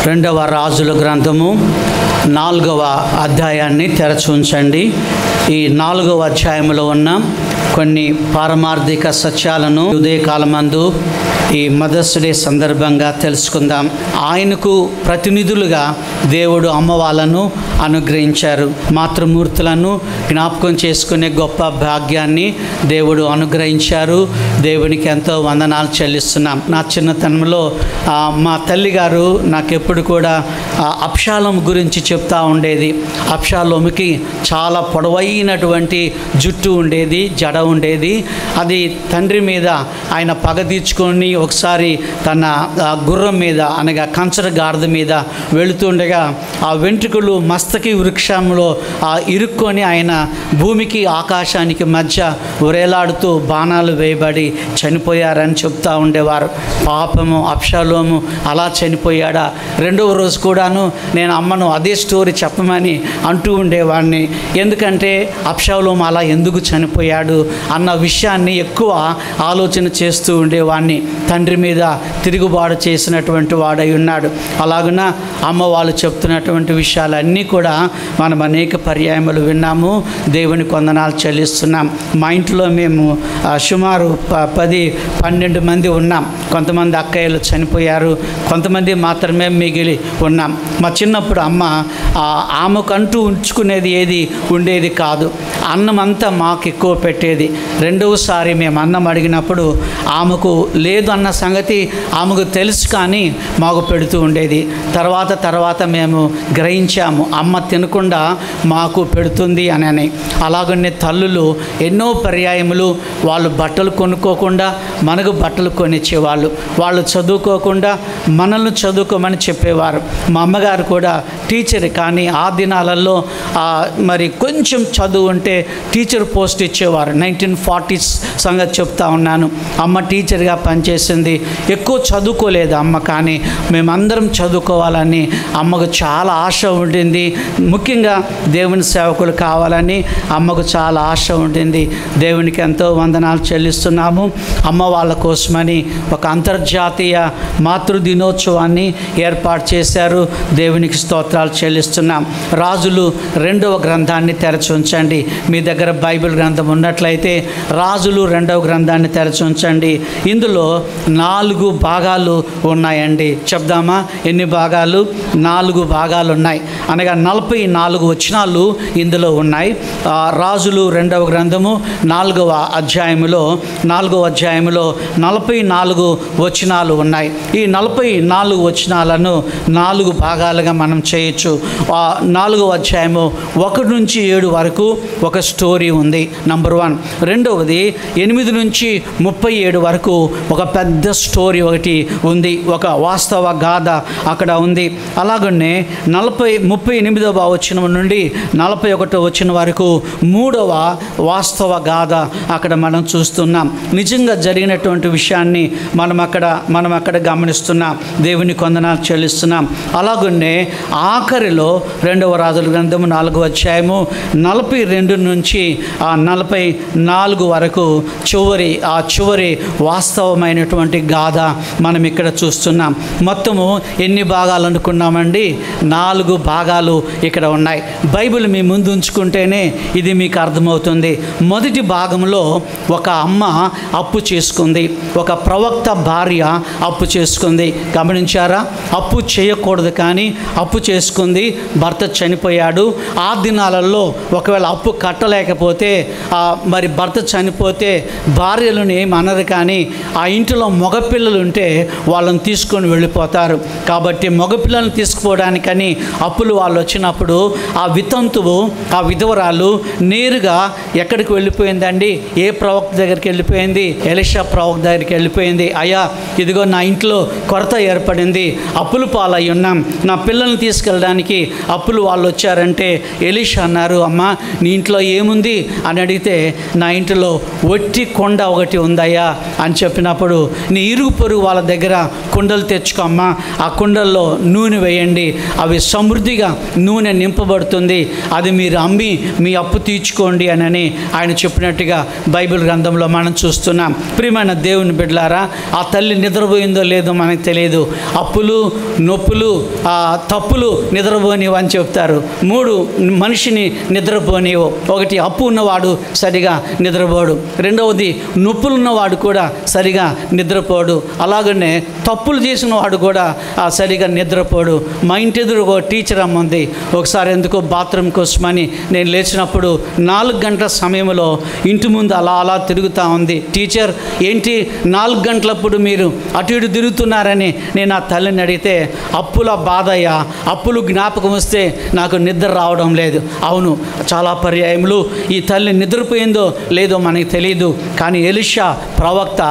రెండవ రాజుల గ్రంథము 4వ అధ్యాయాన్ని తెరచి ఉంచండి. ఈ 4వ అధ్యాయంలో ఉన్న కొన్ని పారమార్థిక సత్యాలను ఉదయకాలమందు ఈ మదర్స్ డే సందర్భంగా తెలుసుకుందాం. ఆయనకు ప్రతినిధులుగా దేవుడు అమ్మవాళ్ళను అనుగ్రహించారు. మాతృమూర్తులను జ్ఞాపకం చేసుకునే గొప్ప భాగ్యాన్ని దేవుడు అనుగ్రహించారు. దేవునికి ఎంతో వందనాలు చెల్లిస్తున్నాం. నా చిన్నతనంలో మా తల్లిగారు నాకెప్పుడు కూడా అబ్షాలోము గురించి చెప్తూ ఉండేది. అబ్షాలోముకి చాలా పొడవైనటువంటి జుట్టు ఉండేది, జడ ఉండేది. అది తండ్రి మీద ఆయన పగ తీర్చుకొని ఒకసారి తన గుర్రం మీద అనగా కంచర గాడిద మీద వెళుతుండగా ఆ వెంట్రుకలు మస్తకి వృక్షంలో ఇరుక్కొని ఆయన భూమికి ఆకాశానికి మధ్య ఉరేలాడుతూ బాణాలు వేయబడి చనిపోయారని చెప్తూ ఉండేవారు. పాపము అబ్షాలోము అలా చనిపోయాడా? రెండవ రోజు కూడాను నేను అమ్మను అదే స్టోరీ చెప్పమని అంటూ ఉండేవాడిని. ఎందుకంటే అబ్షాలోము అలా ఎందుకు చనిపోయాడు అన్న విషయాన్ని ఎక్కువ ఆలోచన చేస్తూ ఉండేవాడిని. తండ్రి మీద తిరుగుబాటు చేసినటువంటి వాడై ఉన్నాడు. అలాగున అమ్మ వాళ్ళు చెప్తున్నటువంటి విషయాలన్నీ కూడా మనం అనేక పర్యాయములు విన్నాము. దేవుని వందనాలు చెల్లిస్తున్నాం. మా ఇంట్లో మేము సుమారు 10-12 మంది ఉన్నాం. కొంతమంది అక్కయ్యలు చనిపోయారు, కొంతమంది మాత్రమే మిగిలి ఉన్నాం. మా చిన్నప్పుడు అమ్మ ఆమెకంటూ ఉంచుకునేది ఏది ఉండేది కాదు. అన్నం అంతా మాకు ఎక్కువ పెట్టేది. రెండవసారి మేము అన్నం అడిగినప్పుడు ఆమెకు లేదు అన్న సంగతి ఆమెకు తెలుసు, కానీ మాకు పెడుతూ ఉండేది. తర్వాత మేము గ్రహించాము అమ్మ తినకుండా మాకు పెడుతుంది అని. అలాగనే తల్లులు ఎన్నో పర్యాయములు వాళ్ళు బట్టలు కొనుక్కోకుండా మనకు బట్టలు కొనిచ్చేవాళ్ళు. వాళ్ళు చదువుకోకుండా మనల్ని చదువుకోమని చెప్పేవారు. మా అమ్మగారు కూడా టీచర్, కానీ ఆ దినాలలో మరి కొంచెం చదువు ఉంటే టీచర్ పోస్ట్ ఇచ్చేవారు. 1940s సంగతి చెప్తా ఉన్నాను. అమ్మ టీచర్గా పనిచేసింది. ఎక్కువ చదువుకోలేదు అమ్మ, కానీ మేమందరం చదువుకోవాలని అమ్మకు చాలా ఆశ ఉండింది. ముఖ్యంగా దేవుని సేవకులు కావాలని అమ్మకు చాలా ఆశ ఉండింది. దేవునికి ఎంతో వందనాలు చెల్లిస్తున్నాము. అమ్మ వాళ్ళ కోసమని ఒక అంతర్జాతీయ మాతృ దినోత్సవాన్ని ఏర్పాటు చేశారు. దేవునికి స్తోత్రాలు చెల్లిస్తున్నాం. రాజులు 2వ గ్రంథాన్ని తెరచి ఉంచండి. మీ దగ్గర బైబిల్ గ్రంథం ఉన్నట్లయితే రాజులు 2వ గ్రంథాన్ని తెరచి ఉంచండి. ఇందులో 4 భాగాలు ఉన్నాయండి. చెప్దామా ఎన్ని భాగాలు? 4 భాగాలు ఉన్నాయి. అనగా 44 వచనాలు ఇందులో ఉన్నాయి. రాజులు 2వ గ్రంథము 4వ అధ్యాయములో 44 వచనాలు ఉన్నాయి. ఈ 44 వచనాలను 4 భాగాలుగా మనం చేయొచ్చు. 4వ అధ్యాయము 1 నుంచి 7 వరకు ఒక స్టోరీ ఉంది, నంబర్ 1. రెండవది 8 నుంచి 37 వరకు ఒక పెద్ద స్టోరీ ఒకటి ఉంది, ఒక వాస్తవ గాథ అక్కడ ఉంది. అలాగనే 38వ వచనం నుండి 41వ వచనం వరకు 3వ వాస్తవ గాథ అక్కడ మనం చూస్తున్నాం. నిజంగా జరిగినటువంటి విషయాన్ని మనం అక్కడ గమనిస్తున్నాం. దేవుని వందనాలు చెల్లిస్తున్నాం. అలాగనే ఆఖరిలో 2వ రాజుల గ్రంథము 4వ అధ్యాయము 42 నుంచి 44 వరకు చివరి వాస్తవమైనటువంటి గాథ మనం ఇక్కడ చూస్తున్నాం. మొత్తము ఎన్ని భాగాలు అనుకున్నామండి? 4 భాగాలు ఇక్కడ ఉన్నాయి. బైబిల్ మీ ముందు ఉంచుకుంటేనే ఇది మీకు అర్థమవుతుంది. మొదటి భాగంలో ఒక అమ్మ అప్పు చేసుకుంది, ఒక ప్రవక్త భార్య అప్పు చేసుకుంది. గమనించారా? అప్పు చేయకూడదు, కానీ అప్పు చేసుకుంది. భర్త చనిపోయాడు. ఆ దినాలలో ఒకవేళ అప్పు కట్టలేకపోతే మరి భర్త చనిపోతే భార్యలను ఏమనరు, కానీ ఆ ఇంటిలో మగపిల్లలు ఉంటే వాళ్ళని తీసుకొని వెళ్ళిపోతారు. కాబట్టి మగపిల్లలను తీసుకుపోవడానికని అప్పులు వాళ్ళు వచ్చినప్పుడు ఆ వితంతువు, ఆ విధవరాలు నేరుగా ఎక్కడికి వెళ్ళిపోయిందండి? ఏ ప్రవక్త దగ్గరికి వెళ్ళిపోయింది? ఎలీషా ప్రవక్త దగ్గరికి వెళ్ళిపోయింది. అయ్యా, ఇదిగో నా ఇంట్లో కొరత ఏర్పడింది, అప్పులు పాలై ఉన్నాం, నా పిల్లల్ని తీసుకెళ్ళడానికి అప్పులు వాళ్ళు వచ్చారంటే ఎలీషా అన్నారు, అమ్మ నీ ఇంట్లో ఏముంది అని అడిగితే నా ఇంటిలో ఒట్టి కొండ ఒకటి ఉందయ్యా అని చెప్పినప్పుడు, నీ ఇరుగు పొరుగు వాళ్ళ దగ్గర కుండలు తెచ్చుకోమ్మా, ఆ కుండల్లో నూనె వేయండి, అవి సమృద్ధిగా నూనె నింపబడుతుంది, అది మీరు అమ్మి మీ అప్పు తీర్చుకోండి అని ఆయన చెప్పినట్టుగా బైబిల్ గ్రంథంలో మనం చూస్తున్నాం. ప్రియమైన దేవుని బిడ్డలారా, ఆ తల్లి నిద్రపోయిందో లేదో మనకు తెలియదు. అప్పులు, నొప్పులు, తప్పులు నిద్రపోనివు అని చెప్తారు. 3 మనిషిని నిద్రపోనివు. ఒకటి, అప్పు ఉన్నవాడు సరిగా నిద్రపోడు. రెండవది, నొప్పులు ఉన్నవాడు కూడా సరిగా నిద్రపోడు. అలాగనే తప్పులు చేసిన వాడు కూడా సరిగా నిద్రపోడు. మా ఇంటి ఎదురు ఒక టీచర్ అమ్మ ఉంది. ఒకసారి ఎందుకో బాత్రూమ్ కోసమని నేను లేచినప్పుడు 4 గంటల సమయంలో ఇంటి ముందు అలా తిరుగుతూ ఉంది. టీచర్, ఏంటి 4 గంటలప్పుడు మీరు అటు ఇటు తిరుగుతున్నారని నేను ఆ తల్లిని అడిగితే, అప్పుల బాధయ్యా, అప్పులు జ్ఞాపకం వస్తే నాకు నిద్ర రావడం లేదు. అవును, చాలా పర్యాయములు ఈ తల్లి నిద్రపోయిందో లేదో మనకి తెలియదు. కానీ ఎలీషా ప్రవక్త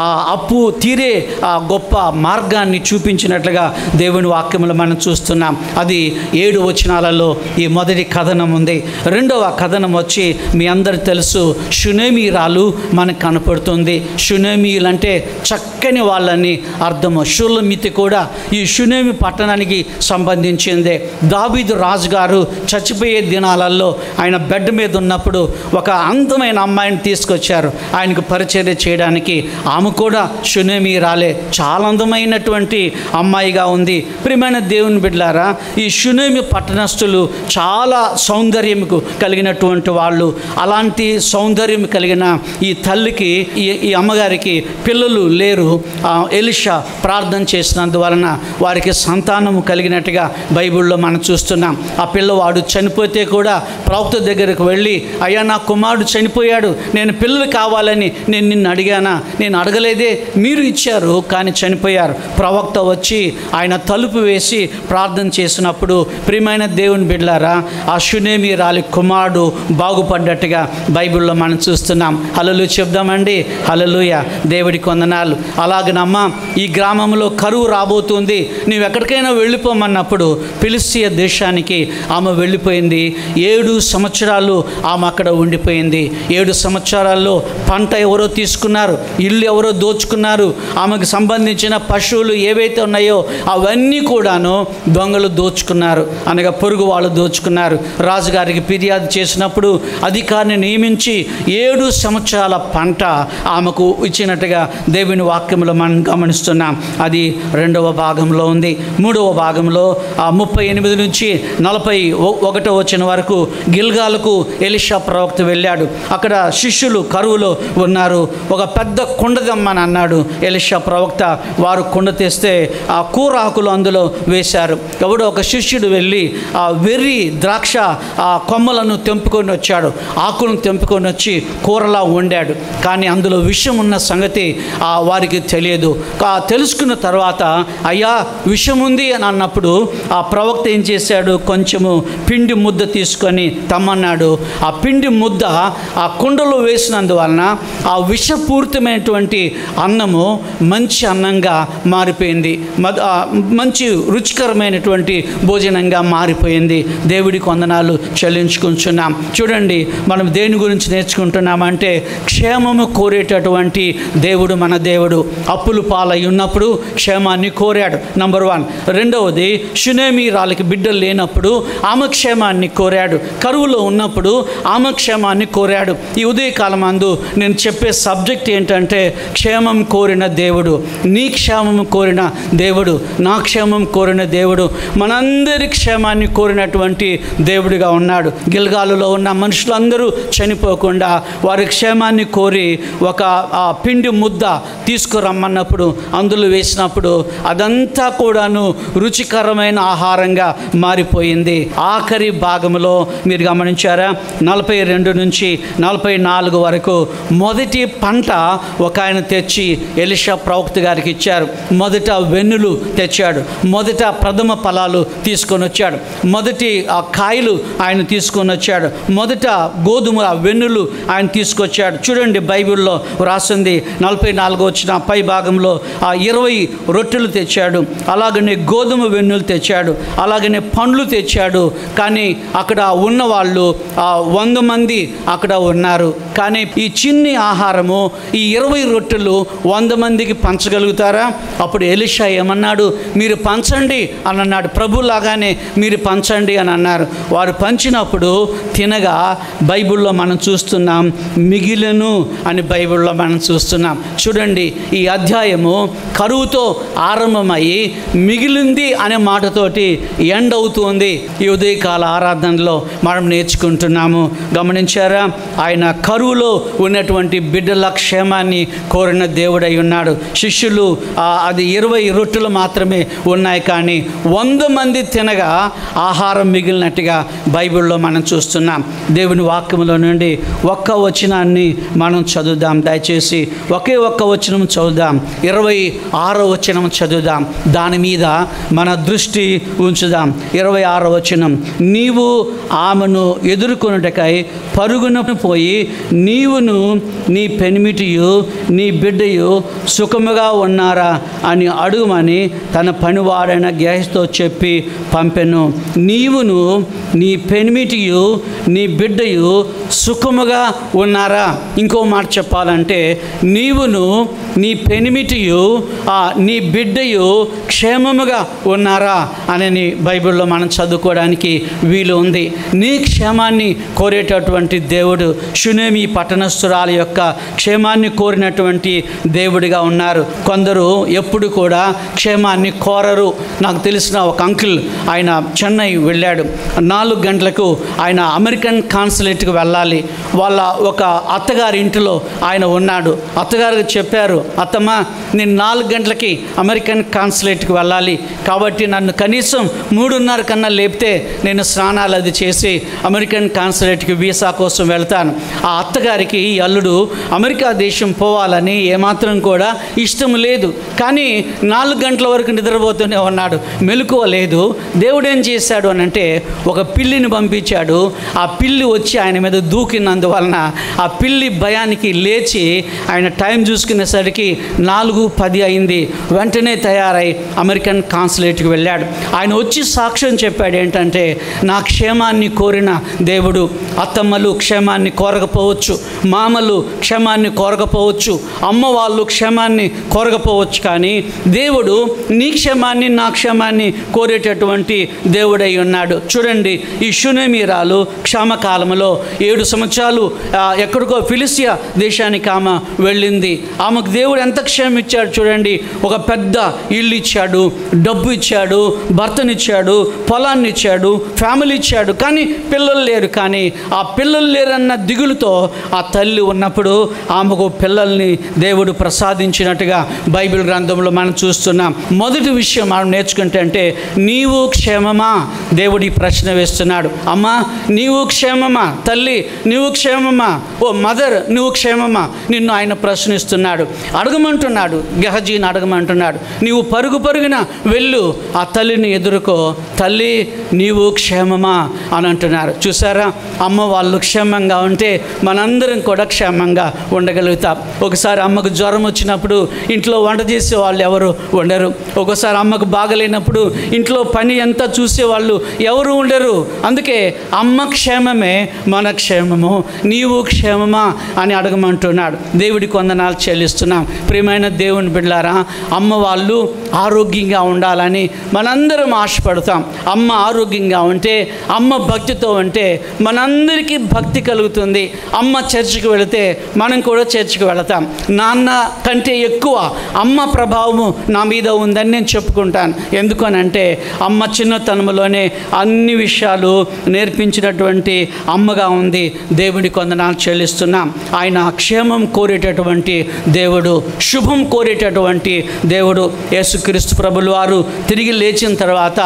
ఆ అప్పు తీరే ఆ గొప్ప మార్గాన్ని చూపించినట్లుగా దేవుని వాక్యంలో మనం చూస్తున్నాం. అది 7 వచనాలలో ఈ మొదటి కథనం ఉంది. రెండవ కథనం వచ్చి మీ అందరికి తెలుసు, షునేమీరాలు మనకు కనపడుతుంది. షునేమీయులు అంటే చక్కని వాళ్ళని అర్థము. షూలమితి కూడా ఈ షునేమి పట్టణానికి సంబంధించిందే. దావీదు రాజుగారు చచ్చిపోయే దినాలలో ఆయన బెడ్ మీద ఉన్నప్పుడు ఒక అందమైన అమ్మాయిని తీసుకొచ్చారు ఆయనకు పరిచర్య చేయడానికి. ఆమె కూడా షునేమీరాలే, చాలా అందమైనటువంటి అమ్మాయిగా ఉంది. ప్రియమైన దేవుని బిడ్డలారా, ఈ షునేమి పట్టణస్థులు చాలా సౌందర్యంకు కలిగినటువంటి వాళ్ళు. అలాంటి సౌందర్యం కలిగిన ఈ తల్లికి, ఈ అమ్మగారికి పిల్లలు లేరు. ఎలీషా ప్రార్థన చేసినందువలన వారికి సంతానము కలిగినట్టుగా బైబిల్లో మనం చూస్తున్నాం. ఆ పిల్లవాడు చనిపోతే కూడా ప్రవక్త దగ్గరకు వెళ్ళి, అయ్యా నా కుమారుడు చనిపోయాడు, నేను పిల్లలు కావాలని నేను నిన్ను అడిగానా? నేను అడగలేదే, మీరు ఇచ్చారు కానీ చనిపోయారు. ప్రవక్త వచ్చి ఆయన తలుపు వేసి ప్రార్థన చేసినప్పుడు ప్రియమైన దేవుని బిడ్డలారా, ఆ షునేమీరాలి కుమారుడు బాగుపడ్డట్టుగా బైబిల్లో మనం చూస్తున్నాం. హల్లెలూయా చెప్దామండి. హల్లెలూయా, దేవుడికి వందనాలు. అలాగనమ్మా, ఈ గ్రామంలో కరువు రాబోతుంది, నీవు ఎక్కడికైనా వెళ్ళిపోమన్నప్పుడు ఫిలిష్తీయ దేశానికి ఆమె వెళ్ళిపోయింది. 7 సంవత్సరాలు ఆమె అక్కడ ఉండిపోయింది. 7 సంవత్సరాల్లో పంట ఎవరో తీసుకున్నారు, ఇల్లు ఎవరో దోచుకున్నారు, ఆమెకు సంబంధించిన పశువులు ఏవైతే ఉన్నాయో అవన్నీ కూడాను దొంగలు దోచుకున్నారు, అనగా పొరుగు వాళ్ళు దోచుకున్నారు. రాజుగారికి ఫిర్యాదు చేసినప్పుడు అధికారిని నియమించి 7 సంవత్సరాల పంట ఆమెకు ఇచ్చినట్టుగా దేవుని వాక్యంలో మనం గమనిస్తున్నాం. అది 2వ భాగంలో ఉంది. 3వ భాగంలో 38 నుంచి 41 వచనం వరకు గిల్గాలకు ఎలీషా ప్రవక్త వెళ్ళాడు. అక్కడ శిష్యులు కరువులో ఉన్నారు. ఒక పెద్ద కుండ తెమ్మని అన్నాడు ఎలీషా ప్రవక్త. వారు కుండ తెస్తే ఆ కూర ఆకులు అందులో వేశారు. ఎవడో ఒక శిష్యుడు వెళ్ళి ఆ వెర్రి ద్రాక్ష కొమ్మలను తెంపుకొని వచ్చాడు. ఆకులను తెంపుకొని వచ్చి కూరలా వండాడు. కానీ అందులో విషం ఉన్న సంగతి వారికి తెలియదు. తెలుసుకున్న తర్వాత, అయ్యా విషం ఉంది అని అన్నప్పుడు ఆ ప్రవక్త ఏం చేశాడు, కొంచెము పిండి ముద్ద తీసుకొని తమ్మన్నాడు. ఆ పిండి ముద్ద ఆ కుండలో వేసినందువలన ఆ విషపూరితమైనటువంటి అన్నము మంచి అన్నంగా మారిపోయింది, మంచి రుచికరమైనటువంటి భోజనంగా మారిపోయింది. దేవుడికి వందనాలు చెల్లించుకుంటున్నాం. చూడండి, మనం దేని గురించి నేర్చుకుంటున్నామంటే క్షేమము కోరేటటువంటి దేవుడు మన దేవుడు. అప్పులు పాలై ఉన్నప్పుడు క్షేమాన్ని కోరాడు, నంబర్ 1. రెండవది, షునేమీరాలికి బిడ్డలు లేనప్పుడు ఆమె క్షేమాన్ని కోరాడు. కరువులో ఉన్నప్పుడు ఆమె క్షేమాన్ని కోరాడు. ఈ ఉదయకాలం అందు నేను చెప్పే సబ్జెక్ట్ ఏంటంటే, క్షేమం కోరిన దేవుడు, నీ క్షేమం కోరిన దేవుడు, నా క్షేమం కోరిన దేవుడు, మనందరి క్షేమాన్ని కోరినటువంటి దేవుడిగా ఉన్నాడు. గిల్గాలులో ఉన్న మనుషులందరూ చనిపోకుండా వారి క్షేమాన్ని కోరి ఒక పిండి ముద్ద తీసుకురమ్మన్నప్పుడు అందులో వేసినప్పుడు అదంతా కూడాను రుచికరమైన ఆహారంగా మారిపోయింది. ఆఖరి భాగంలో మీరు గమనించారా, 42 నుంచి 44 వరకు మొదటి పంట ఒక ఆయన తెచ్చి ఎలీషా ప్రవక్త గారికి ఇచ్చారు. మొదట వెన్నులు తెచ్చాడు, మొదట ప్రథమ ఫలాలు తీసుకొని వచ్చాడు, మొదటి కాయలు ఆయన తీసుకొని వచ్చాడు, మొదట గోధుమ వెన్నులు ఆయన తీసుకొచ్చాడు. చూడండి, బైబిల్లో రాసింది 44 వచ్చిన పై భాగంలో 20 రొట్టెలు తెచ్చాడు, అలాగనే గోధుమ వెన్నులు తెచ్చాడు, అలాగనే పండ్లు తెచ్చాడు. కానీ అక్కడ ఉన్నవాళ్ళు 100 మంది అక్కడ ఉన్నారు. కానీ ఈ చిన్ని ఆహారము, ఈ 20 రొట్టెలు 100 మందికి పంచగలుగుతారా? అప్పుడు ఎలీషా ఏమన్నాడు? మీరు పంచండి అని అన్నాడు. ప్రభులాగానే మీరు పంచండి అని అన్నారు. వారు పంచినప్పుడు తినగా బైబిల్లో మనం చూస్తున్నాం మిగిలను అని బైబిల్లో మనం చూస్తున్నాం. చూడండి, ఈ అధ్యాయము కరువుతో ఆరంభమయ్యి మిగిలింది అనే మాటతోటి ఎండ్ అవుతుంది. ఈ ఉదయకాల ఆరాధనలో మనం నేర్చుకుంటున్నాము. గమనించారా? ఆయన కరువులో ఉన్నటువంటి బిడ్డల క్షేమాన్ని కోరిన దేవుడై ఉన్నాడు. శిష్యులు అది 20 రొట్టెలు మాత్రమే ఉన్నాయి, కానీ 100 మంది తినగా ఆహారం మిగిలినట్టుగా బైబిల్లో మనం చూస్తున్నాం. దేవుని వాక్యంలో నుండి ఒక్క వచనాన్ని మనం చదువుదాం. దయచేసి ఒకే ఒక్క వచనం చదువుదాం. 26వ వచనం చదువుదాం. దాని మీద మన దృష్టి ఉంచుదాం. 26వ వచనం, నీవు ఆమెను ఎదుర్కొనుటకై పరుగున పోయి నీవును నీ పెనిమిటియు నీ బిడ్డయు సుఖముగా ఉన్నారా అని అడుగుమని తన పనివాడైన గేహజీతో చెప్పి పంపెను. నీవును నీ పెనిమిటియు నీ బిడ్డయు సుఖముగా ఉన్నారా? ఇంకో మాట చెప్పాలంటే, నీవును నీ పెనిమిటియు నీ బిడ్డయు క్షేమముగా ఉన్నారా అని బైబిల్లో మనం చదువుకోవడానికి వీలు ఉంది. నీ క్షేమాన్ని కోరేటటువంటి దేవుడు, షునేమి పట్టణస్థురాల యొక్క క్షేమాన్ని కోరినటువంటి దేవుడిగా ఉన్నారు. కొందరు ఎప్పుడు కూడా క్షేమాన్ని కోరరు. నాకు తెలిసిన ఒక అంకుల్, ఆయన చెన్నై వెళ్ళాడు. 4 గంటలకు ఆయన అమెరికన్ కాన్సులేట్కి వెళ్ళాలి. వాళ్ళ ఒక అత్తగారి ఇంటిలో ఆయన ఉన్నాడు. అత్తగారికి చెప్పారు, అత్తమ్మ నేను 4 గంటలకి అమెరికన్ కాన్సులేట్కి వెళ్ళాలి, కాబట్టి నన్ను కనీసం 3:30 కన్నా లేపితే నేను స్నానాలు అది చేసి అమెరికన్ కాన్సులేట్కి వీసా కోసం వెళ్తాను. ఆ అత్తగారికి ఈ అల్లుడు అమెరికా దేశం పోవాలని ఏమాత్రం కూడా ఇష్టం లేదు. కానీ 4 గంటల వరకు నిద్రపోతూనే ఉన్నాడు, మెలకువ లేదు. దేవుడు ఏం చేశాడు అని అంటే, ఒక పిల్లిని పంపించాడు. ఆ పిల్లి వచ్చి ఆయన మీద దూకినందువలన ఆ పిల్లి భయానికి లేచి ఆయన టైం చూసుకునేసరికి 4:10 అయింది. వెంటనే తయారై అమెరికన్ కాన్సులేట్కి వెళ్ళాడు. ఆయన వచ్చి సాక్ష్యం చెప్పాడు ఏంటంటే, నా క్షేమాన్ని కోరిన దేవుడు. అత్తమ్మలు క్షేమాన్ని కోరకపోవచ్చు, మామలు క్షేమాన్ని కోరకపోవచ్చు, అమ్మ వాళ్ళు క్షేమాన్ని కోరకపోవచ్చు, కానీ దేవుడు నీ క్షేమాన్ని నా క్షేమాన్ని కోరేటటువంటి దేవుడై ఉన్నాడు. చూడండి, ఈ షునేమీరాలు క్షామకాలంలో 7 సంవత్సరాలు ఎక్కడికో ఫిలిస్తియా దేశానికి ఆమె వెళ్ళింది. ఆమెకు దేవుడు ఎంత క్షేమం ఇచ్చాడు చూడండి. ఒక పెద్ద ఇల్లు ఇచ్చాడు, డబ్బు ఇచ్చాడు, భర్తనిచ్చాడు, పొలాన్ని ఇచ్చాడు, ఫ్యామిలీ ఇచ్చాడు, కానీ పిల్లలు లేరు. కానీ ఆ పిల్లలు లేరన్న దిగులుతో ఆ తల్లి ఉన్నప్పుడు ఆమెకు పిల్లల్ని దేవుడు ప్రసాదించినట్టుగా బైబిల్ గ్రంథంలో మనం చూస్తున్నాం. మొదటి విషయం మనం నేర్చుకుంటే అంటే, నీవు క్షేమమా? దేవుడు ఈ ప్రశ్న వేస్తున్నాడు. అమ్మా నీవు క్షేమమా? తల్లి నీవు క్షేమమా? ఓ మదర్ నువ్వు క్షేమమా? నిన్ను ఆయన ప్రశ్నిస్తున్నాడు, అడగమంటున్నాడు. గెహజీని అడగమంటున్నాడు. నీవు పరుగున వెళ్ళు, ఆ తల్లిని ఎదుర్కో, తల్లి నీవు క్షేమమా అని అంటున్నారు. చూసారా, అమ్మ వాళ్ళు క్షేమంగా ఉంటే మనందరం కూడా క్షేమంగా ఉండగలుగుతాం. ఒకసారి అమ్మకు జ్వరం వచ్చినప్పుడు ఇంట్లో వంట చేసే వాళ్ళు ఎవరు ఉండరు. ఒకసారి అమ్మకు బాగలేనప్పుడు ఇంట్లో పని ఎంత చూసేవాళ్ళు ఎవరు ఉండరు. అందుకే అమ్మ క్షేమమే మన క్షేమము. నీవు క్షేమమా అని అడగమంటున్నాడు. దేవుడికి వందనాలు చెల్లిస్తున్నాం. ప్రియమైన దేవుని బిడ్డలారా, అమ్మ వాళ్ళు ఆరోగ్యంగా ఉండాలని మనందరం ఆశపడతాం. అమ్మ ఆరోగ్యంగా ఉంటే, అమ్మ భక్తితో ఉంటే మనందరికీ భక్తి కలుగుతుంది. అమ్మ చర్చికి వెళితే మనం కూడా చర్చికి వెళతాం. నాన్న కంటే ఎక్కువ అమ్మ ప్రభావము నా మీద ఉందని నేను చెప్పుకుంటాను. ఎందుకనంటే అమ్మ చిన్నతనంలోనే అన్ని విషయాలు నేర్పించినటువంటి అమ్మగా ఉంది. దేవుడికి వందనాలు చెల్లిస్తున్నాం. ఆయన క్షేమం కోరేటటువంటి దేవుడు, శుభం కోరేటటువంటి దేవుడు. యేసుక్రీస్తు ప్రభులు వారు తిరిగి లేచిన తర్వాత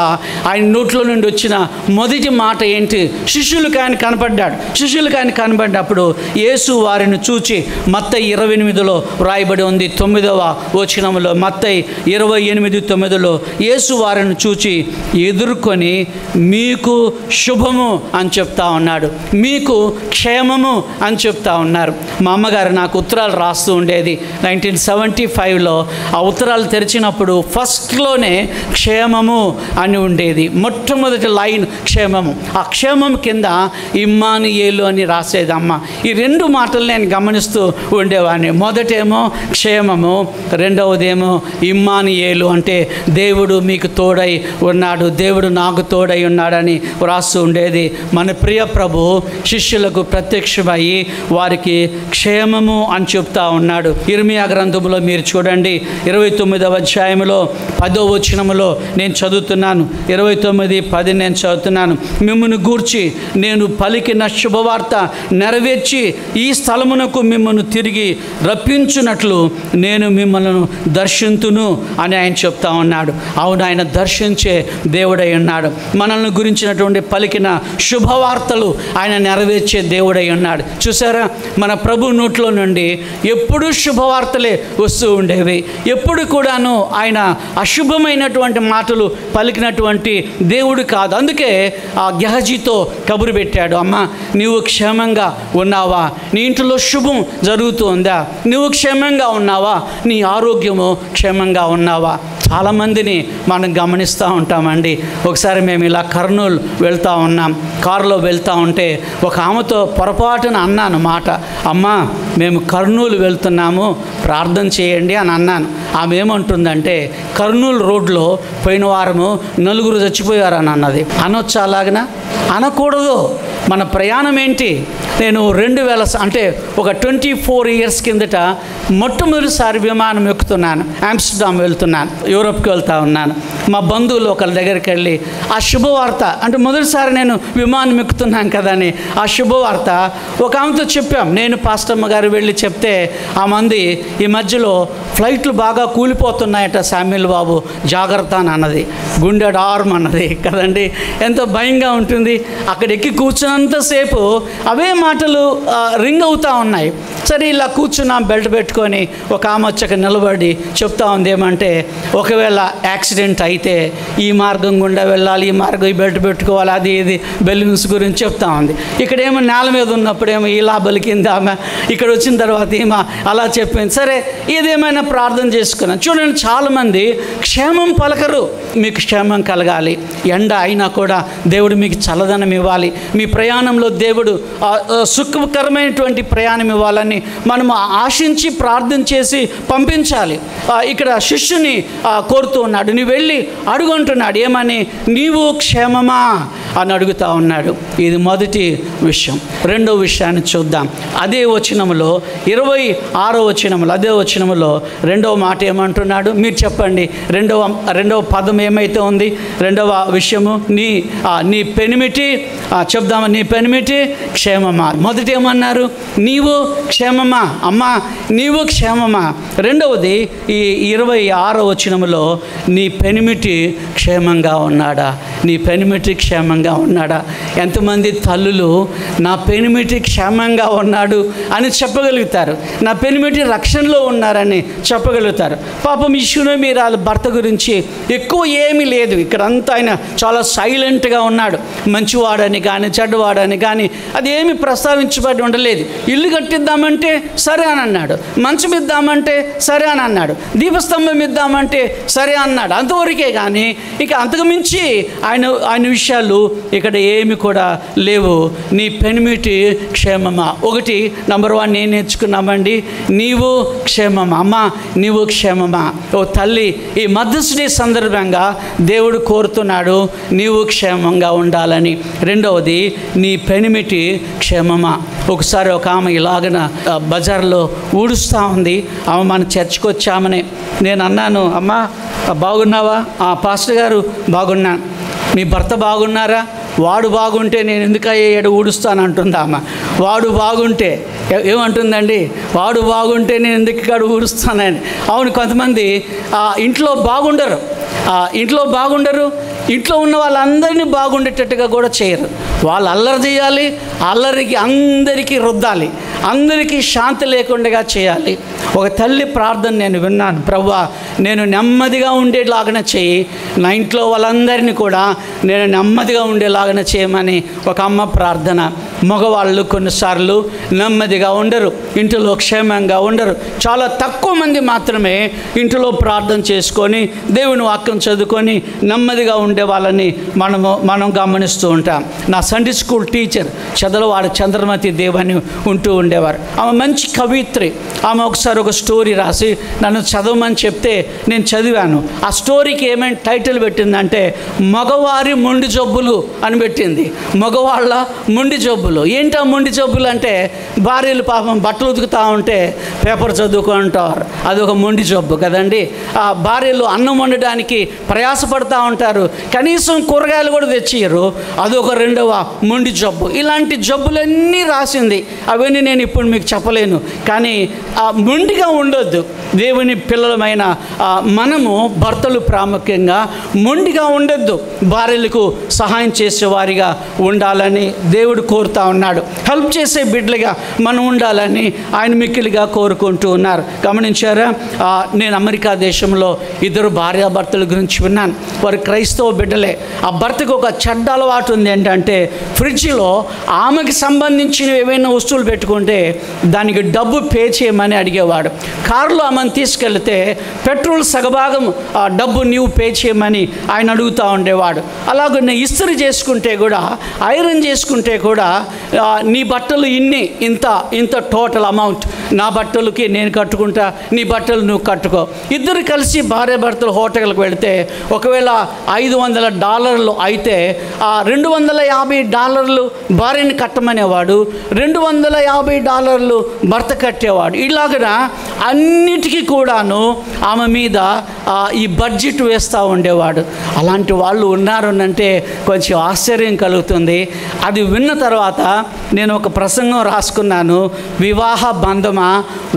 ఆయన నోట్లో నుండి వచ్చిన మొదటి మాట ఏంటి? శిష్యులకు ఆయన కనపడ్డాడు. శిష్యులకు ఆయన కనపడినప్పుడు యేసు వారిని చూచి, మత్తయి 28లో రాయబడి ఉంది 9వ వచనంలో, మత్తయి 28:9లో యేసు వారిని చూచి ఎదుర్కొని మీకు శుభము అని చెప్తా ఉన్నాడు, మీకు క్షేమము అని చెప్తా ఉన్నారు. మా అమ్మగారు నాకు ఉత్తరాలు రాస్తూ ఉండేది. 1975లో ఆ ఉత్తరాలు తెరిచినప్పుడు ఫస్ట్లోనే క్షేమము అని ఉండేది. మొట్టమొదటి లైన్ క్షేమము. ఆ క్షేమం కింద ఇమ్మానుయేలు అని రాసేదమ్మ. ఈ రెండు మాటలు నేను గమనిస్తూ ఉండేవాడిని. మొదటేమో క్షేమము, రెండవదేమో ఇమ్మానుయేలు, అంటే దేవుడు మీకు తోడై ఉన్నాడు, దేవుడు నాకు తోడై ఉన్నాడని వ్రాస్తూ ఉండేది. మన ప్రియ ప్రభు శిష్యులకు ప్రత్యక్షమయ్యి వారికి క్షేమము అని చెప్తా ఉన్నాడు. ఇర్మియా గ్రంథంలో మీరు చూడండి, 29వ అధ్యాయంలో 10వ వచనములో నేను చదువుతున్నాను. 29:10 నేను చదువుతున్నాను. మిమ్మల్ని గూర్చి నేను పలికిన శుభవార్త నెరవేర్చి ఈ స్థలమునకు మిమ్మల్ని తిరిగి రప్పించున్నట్లు నేను మిమ్మల్ని దర్శింతును అని ఆయన చెప్తా ఉన్నాడు. అవును, ఆయన దర్శించే దేవుడై ఉన్నాడు. మనల్ని గురించినటువంటి పలికిన శుభవార్తలు ఆయన నెరవేర్చే దేవుడై ఉన్నాడు. చూసారా, మన ప్రభు నోట్లో నుండి ఎప్పుడూ శుభవార్తలే వస్తూ ఉండేవి. ఎప్పుడు కూడాను ఆయన అశుభమైనటువంటి మాటలు పలికినటువంటి దేవుడు కాదు. అందుకే ఆ గెహజీతో కబురు పెట్టాడు, అమ్మ నీవు క్షేమంగా ఉన్నావా? నీ ఇంట్లో శుభం జరుగుతుందా? నువ్వు క్షేమంగా ఉన్నావా? నీ ఆరోగ్యము క్షేమంగా ఉన్నావా? చాలామందిని మనం గమనిస్తూ ఉంటామండి. ఒకసారి మేము ఇలా కర్నూలు వెళ్తూ ఉన్నాం, కారులో వెళ్తూ ఉంటే ఒక ఆమెతో పొరపాటున అన్నాను మాట, అమ్మా మేము కర్నూలు వెళ్తున్నాము, ప్రార్థన చేయండి అని అన్నాను. ఆమె ఏమంటుందంటే, కర్నూలు రోడ్లో పోయిన వారము 4 చచ్చిపోయారని అన్నది. అనొచ్చు అలాగనా? అనకూడదు. మన ప్రయాణం ఏంటి? నేను 2000 అంటే ఒక 24 ఇయర్స్ కిందట మొట్టమొదటిసారి విమానం ఎక్కుతున్నాను. ఆమ్స్టర్డామ్ వెళ్తున్నాను, యూరోప్కి వెళ్తా ఉన్నాను. మా బంధువులు ఒకరి దగ్గరికి వెళ్ళి ఆ శుభవార్త, అంటే మొదటిసారి నేను విమానం ఎక్కుతున్నాను కదా అని ఆ శుభవార్త ఒక ఆమెతో చెప్పాం. నేను పాస్టమ్మ గారు వెళ్ళి చెప్తే ఆ మంది ఈ మధ్యలో ఫ్లైట్లు బాగా కూలిపోతున్నాయట శామ్యుల్ బాబు, జాగ్రత్త అని అన్నది. గుండె డార్మ్ అన్నది కదండి. ఎంతో భయంగా ఉంటుంది. అక్కడ ఎక్కి కూర్చున్నంతసేపు అవే మాటలు రింగ్ అవుతూ ఉన్నాయి. సరే ఇలా కూర్చున్నాం బెల్ట్ పెట్టుకొని. ఒక ఆమె వచ్చాక నిలబడి చెప్తా ఉంది ఏమంటే, ఒకవేళ యాక్సిడెంట్ అయితే ఈ మార్గం గుండా వెళ్ళాలి, ఈ మార్గం ఈ బెల్ట్ పెట్టుకోవాలి, అది ఇది బెలూన్స్ గురించి చెప్తా ఉంది. ఇక్కడేమో నేల మీద ఉన్నప్పుడేమో ఇలా బలికింది ఆమె, ఇక్కడ వచ్చిన తర్వాత ఏమో అలా చెప్పింది. సరే ఇదేమైనా ప్రార్థన చేసుకున్నాను. చూడండి, చాలామంది క్షేమం పలకరు. మీకు క్షేమం కలగాలి, ఎండ అయినా కూడా దేవుడు మీకు చల్లదనం ఇవ్వాలి, మీ ప్రయాణంలో దేవుడు సుఖకరమైనటువంటి ప్రయాణం ఇవ్వాలని మనం ఆశించి ప్రార్థన చేసి పంపించాలి. ఇక్కడ శిష్యుని కోరుతూ ఉన్నాడు, నువ్వు వెళ్ళి అడుగుంటున్నాడు ఏమని, నీవు క్షేమమా అని అడుగుతూ ఉన్నాడు. ఇది మొదటి విషయం. రెండవ విషయాన్ని చూద్దాం. అదే వచనములో 26వ వచనములో అదే వచనములో రెండవ మాట ఏమంటున్నాడు మీరు చెప్పండి. రెండవ పదం ఏమైతే ఉంది, రెండవ విషయము నీ పెనిమిటి, చెప్దామా, నీ పెనిమిటి క్షేమమా. మొదట ఏమన్నారు, నీవు క్షేమమా, అమ్మా నీవు క్షేమమా. రెండవది ఈ 26వ వచనములో నీ పెనిమిటి క్షేమంగా ఉన్నాడా, నీ పెనిమిటి క్షేమంగా ఉన్నాడా. ఎంతమంది తల్లులు నా పెనిమిటి క్షేమంగా ఉన్నాడు అని చెప్పగలుగుతారు, నా పెనిమిటి రక్షణలో ఉన్నారని చెప్పగలుగుతారు. పాపం ఇష్యూలో మీరు వాళ్ళ భర్త గురించి ఎక్కువ ఏమీ లేదు. ఇక్కడంతా ఆయన చాలా సైలెంట్గా ఉన్నాడు. మంచివాడని కానీ చెడ్డవాడని కానీ అది ఏమి ప్రస్తావించబడి ఉండలేదు. ఇల్లు కట్టిద్దామంటే సరే అని అన్నాడు, మంచం ఇద్దామంటే సరే అని అన్నాడు, దీపస్తంభం ఇద్దామంటే సరే అన్నాడు. అంతవరకే కానీ ఇక అంతకు మించి ఆయన విషయాలు ఇక్కడ ఏమి కూడా లేవు. నీ పెనిమిటి క్షేమమా. ఒకటి నంబర్ 1 నేను నేర్చుకున్నామండి, నీవు క్షేమమా. అమ్మ నీవు క్షేమమా. ఓ తల్లి, ఈ మదర్స్ డే సందర్భంగా దేవుడు కోరుతున్నాడు నీవు క్షేమంగా ఉండాలని. రెండవది నీ పెనిమిటి క్షేమమా. ఒకసారి ఒక ఆమె ఇలాగన బజార్లో ఊడుస్తూ ఉంది. ఆమె మన చర్చికి వచ్చామని నేను అన్నాను, అమ్మా బాగున్నావా? పాస్టర్ గారు బాగున్నాను. మీ భర్త బాగున్నారా? వాడు బాగుంటే నేను ఎందుకు అయ్యేడు ఊడుస్తాను అంటుందా అమ్మ. వాడు బాగుంటే ఏమంటుందండి, వాడు బాగుంటే నేను ఎందుకు ఇక్కడ ఊడుస్తానని. అవును, కొంతమంది ఇంట్లో బాగుండరు, ఇంట్లో ఉన్న వాళ్ళందరినీ బాగుండేటట్టుగా కూడా చేయరు. వాళ్ళు అల్లరి చేయాలి, అల్లరికి అందరికీ రుద్దాలి, అందరికీ శాంతి లేకుండా చేయాలి. ఒక తల్లి ప్రార్థన నేను విన్నాను, ప్రభువా నేను నెమ్మదిగా ఉండేలాగానే చేయి, నా ఇంట్లో వాళ్ళందరినీ కూడా నేను నెమ్మదిగా ఉండేలాగానే చేయమని ఒక అమ్మ ప్రార్థన. మగవాళ్ళు కొన్నిసార్లు నెమ్మదిగా ఉండరు, ఇంటిలో క్షేమంగా ఉండరు. చాలా తక్కువ మంది మాత్రమే ఇంటిలో ప్రార్థన చేసుకొని దేవుని వాక్యం చదువుకొని నెమ్మదిగా ఉండే వాళ్ళని మనం గమనిస్తూ ఉంటాం. నా Sunday school teacher Chadalavada Chandramati దేవని ఉంటూ ఉండేవారు. ఆమె మంచి కవిత్రి. ఆమె ఒకసారి ఒక స్టోరీ రాసి నన్ను చదవమని చెప్తే నేను చదివాను. ఆ స్టోరీకి ఏమైనా టైటిల్ పెట్టిందంటే మగవారి మొండి జబ్బులు అని పెట్టింది. మగవాళ్ళ మొండి జబ్బులు. ఏంటా మొండి జబ్బులు అంటే భార్యలు పాపం బట్టలు ఉతుకుతూ ఉంటే పేపర్ చదువుకుంటారు, అదొక మొండి జబ్బు కదండి. ఆ భార్యలు అన్నం వండడానికి ప్రయాసపడుతూ ఉంటారు, కనీసం కూరగాయలు కూడా తెచ్చియ్యరు, అదొక రెండవ మొండి జబ్బు. ఇలాంటి జబ్బులన్నీ రాసింది. అవన్నీ నేను ఇప్పుడు మీకు చెప్పలేను. కానీ ఆ మొండిగా ఉండొద్దు. దేవుని పిల్లలమైన మనము భర్తలు ప్రాముఖ్యంగా మొండిగా ఉండొద్దు. భార్యలకు సహాయం చేసేవారిగా ఉండాలని దేవుడు కోరుతా ఉన్నాడు. హెల్ప్ చేసే బిడ్డలుగా మనం ఉండాలని ఆయన మిక్కిలిగా కోరుకుంటూ ఉన్నారు. గమనించారా? నేను అమెరికా దేశంలో 2 భార్యాభర్తల గురించి విన్నాను. వారు క్రైస్తవ బిడ్డలే. ఆ భర్తకు ఒక చెడ్డ అలవాటు ఉంది. ఏంటంటే ఫ్రిడ్జ్లో ఆమెకి సంబంధించినవి ఏవైనా వస్తువులు పెట్టుకుంటే దానికి డబ్బు పే చేయమని అడిగేవాడు. కారులో ఆమెను తీసుకెళ్తే పెట్రోల్ సగభాగం డబ్బు నీవు పే చేయమని ఆయన అడుగుతూ ఉండేవాడు. అలాగే ఇస్త్రీ చేసుకుంటే కూడా, ఐరన్ చేసుకుంటే కూడా నీ బట్టలు ఇంత టోటల్ అమౌంట్, నా బట్టలకి నేను కట్టుకుంటా, నీ బట్టలు నువ్వు కట్టుకో. ఇద్దరు కలిసి భార్య భర్తలు హోటల్కి వెళితే ఒకవేళ $500 అయితే ఆ $250 భార్యని కట్టమనేవాడు, $250 భర్త కట్టేవాడు. ఇలాగన అన్నిటికీ కూడాను ఆమె మీద ఈ బడ్జెట్ వేస్తూ ఉండేవాడు. అలాంటి వాళ్ళు ఉన్నారు అంటే కొంచెం ఆశ్చర్యం కలుగుతుంది. అది విన్న తర్వాత నేను ఒక ప్రసంగం రాసుకున్నాను. వివాహ బంధమా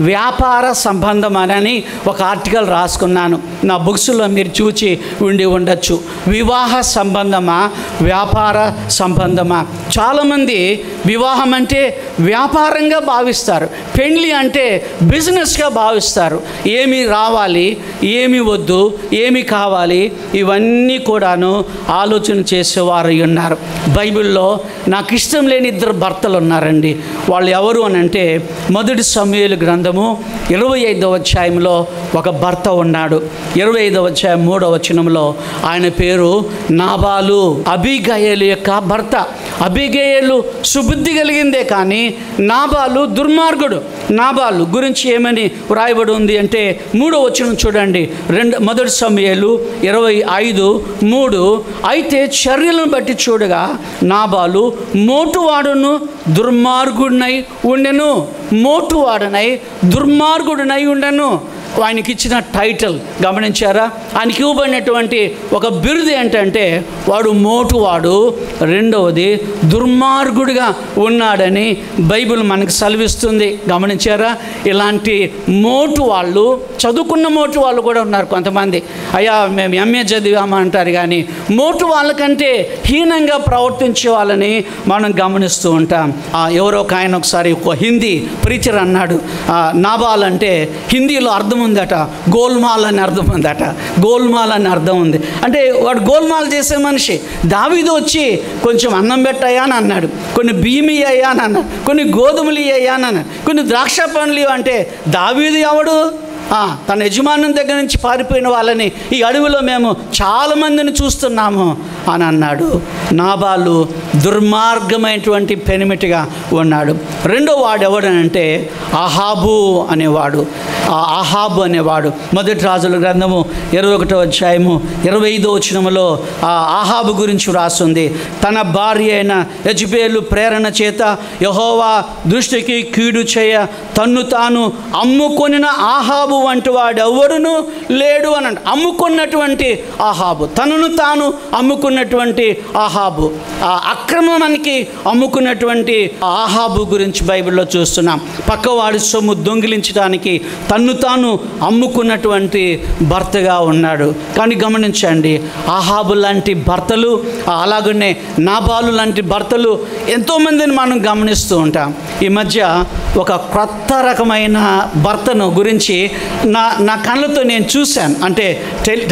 వ్యాపార సంబంధమా అని ఒక ఆర్టికల్ రాసుకున్నాను. నా బుక్స్లో మీరు చూచి ఉండొచ్చు. వివాహ సంబంధమా వ్యాపార సంబంధమా? చాలామంది వివాహం అంటే వ్యాపారంగా భావిస్తారు, పెళ్ళి అంటే బిజినెస్గా భావిస్తారు. ఏమి రావాలి, ఏమి వద్దు, ఏమి కావాలి, ఇవన్నీ కూడాను ఆలోచన చేసేవారు ఉన్నారు. బైబిల్లో నాకు ఇష్టం లేని 2 భర్తలు ఉన్నారండి. వాళ్ళు ఎవరు అని అంటే 1 సమూయేలు గ్రంథము 25వ అధ్యాయంలో ఒక భర్త ఉన్నాడు. 25వ అధ్యాయం 3వ వచనంలో ఆయన పేరు నాబాలు, అబీగయలు యొక్క భర్త. అబీగయలు సుబుద్ధి కలిగిందే కానీ నాబాలు దుర్మార్గుడు. నాబాలు గురించి ఏమని వ్రాయబడి ఉంది అంటే 3వ వచనం చూడండి. 1 సమూయేలు 25:3. అయితే చర్యలను బట్టి చూడగా నాబాలు మోటువాడును దుర్మార్గుడినై ఉండెను. మోటువాడనై దుర్మార్గుడినై ఉండెను. ఆయనకి ఇచ్చిన టైటిల్ గమనించారా? ఆయనకి ఇవ్వబడినటువంటి ఒక బిరుదు ఏంటంటే వాడు మోటువాడు, రెండవది దుర్మార్గుడిగా ఉన్నాడని బైబిల్ మనకు సెలవిస్తుంది. గమనించారా? ఇలాంటి మోటు వాళ్ళు, చదువుకున్న మోటు వాళ్ళు కూడా ఉన్నారు కొంతమంది. అయ్యా మేము MA చదివామా అంటారు, కానీ మోటు వాళ్ళకంటే హీనంగా ప్రవర్తించే వాళ్ళని మనం గమనిస్తూ ఉంటాం. ఎవరో ఒక ఆయన ఒకసారి ఒక హిందీ ప్రీచర్ అన్నాడు, నాబాల్ అంటే హిందీలో అర్థం ఉందట, గోల్మాల్ అని అర్థం ఉందట. గోల్మాల్ అని అర్థం ఉంది అంటే వాడు గోల్మాల్ చేసే మనిషి. దావీదు వచ్చి కొంచెం అన్నం పెట్టయ్యా అని అన్నాడు, కొన్ని బియ్యం ఇయ్యా అని అన్నాడు, కొన్ని గోధుమలు ఇయ్యా అని అన్నాడు, కొన్ని ద్రాక్ష పండ్లు అంటే దావీదు ఎవడు? తన యజమానుని దగ్గర నుంచి పారిపోయిన వాళ్ళని ఈ అడవిలో మేము చాలామందిని చూస్తున్నాము అని అన్నాడు. నాబాలు దుర్మార్గమైనటువంటి పెనిమిటిగా ఉన్నాడు. రెండో వాడు ఎవడనంటే అహాబు అనేవాడు. అహాబు అనేవాడు 1 రాజుల గ్రంథము 21వ అధ్యాయము 25వ వచనములో అహాబు గురించి రాస్తుంది. తన భార్య అయిన యెజబెలు ప్రేరణ చేత యెహోవా దృష్టికి కీడు చేయ తన్ను తాను అమ్ముకొనిన అహాబు వంటి వాడు ఎవడును లేడు అని. అమ్ముకున్నటువంటి అహాబు, తనను తాను అమ్ముకున్నటువంటి అహాబు, అక్రమానికి అమ్ముకున్నటువంటి అహాబు గురించి బైబిల్లో చూస్తున్నాం. పక్కవాడి సొమ్ము దొంగిలించడానికి తన్ను తాను అమ్ముకున్నటువంటి భర్తగా ఉన్నాడు. కానీ గమనించండి, అహాబు లాంటి భర్తలు, అలాగనే నాబాలు లాంటి భర్తలు ఎంతోమందిని మనం గమనిస్తూ ఉంటాం. ఈ మధ్య ఒక కొత్త రకమైన భర్తను గురించి నా కళ్ళతో నేను చూశాను. అంటే